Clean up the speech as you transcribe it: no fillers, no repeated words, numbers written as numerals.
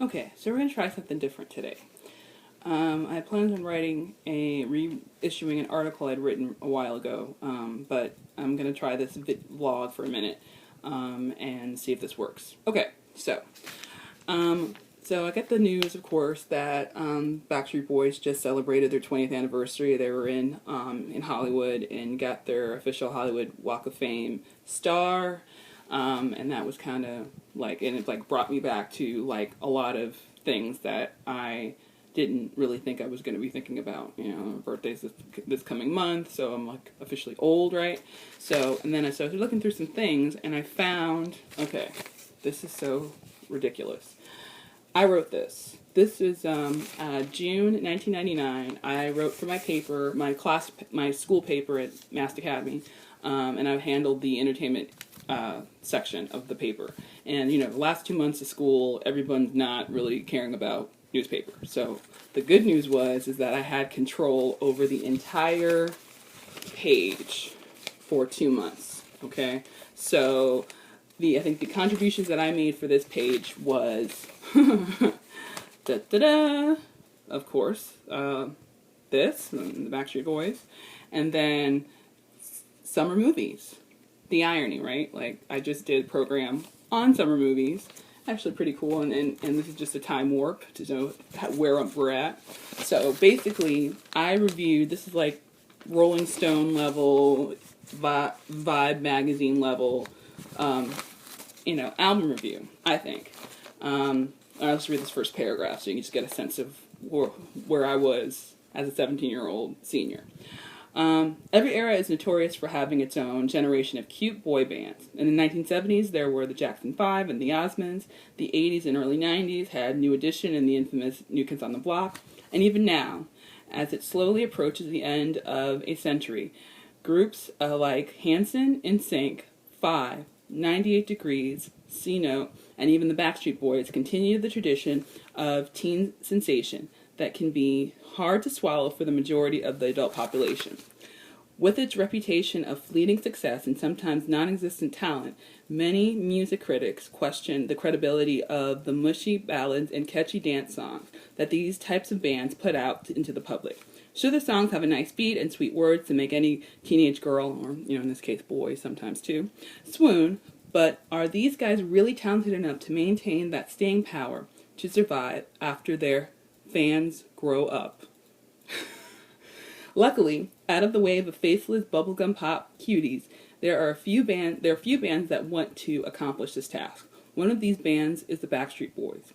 Okay, so we're going to try something different today. I planned on reissuing an article I'd written a while ago, but I'm going to try this vlog for a minute and see if this works. Okay, so I get the news, of course, that Backstreet Boys just celebrated their 20th anniversary. They were in Hollywood and got their official Hollywood Walk of Fame star. And that was kind of like, and it like brought me back to like a lot of things that I didn't really think I was going to be thinking about. You know, my birthday's this coming month, so I'm like officially old, right? So, and then I started looking through some things, and I found, okay, this is so ridiculous. I wrote this. This is June 1999. I wrote for my paper, my school paper at Mass Academy, and I handled the entertainment section of the paper. And, you know, the last 2 months of school, everyone's not really caring about newspaper. So the good news is that I had control over the entire page for 2 months. Okay? So I think the contributions that I made for this page was da-da-da, of course, this, the Backstreet Boys, and then summer movies. The irony, right? Like, I just did a program on summer movies. Actually pretty cool, and this is just a time warp to know where we're at. So basically, I reviewed, this is like Rolling Stone level, Vibe magazine level, album review, I think. I'll just read this first paragraph so you can just get a sense of where I was as a 17-year-old senior. Every era is notorious for having its own generation of cute boy bands. In the 1970s, there were the Jackson 5 and the Osmonds. The 80s and early 90s had New Edition and the infamous New Kids on the Block. And even now, as it slowly approaches the end of a century, groups like Hanson, NSYNC, 5, 98 Degrees, C-Note, and even the Backstreet Boys continue the tradition of teen sensation that can be hard to swallow for the majority of the adult population. With its reputation of fleeting success and sometimes non-existent talent, many music critics question the credibility of the mushy ballads and catchy dance songs that these types of bands put out into the public. Sure, the songs have a nice beat and sweet words to make any teenage girl, or in this case boy sometimes too, swoon, but are these guys really talented enough to maintain that staying power to survive after their fans grow up? Luckily, out of the wave of faceless bubblegum pop cuties, there are a few bands that want to accomplish this task. One of these bands is the Backstreet Boys.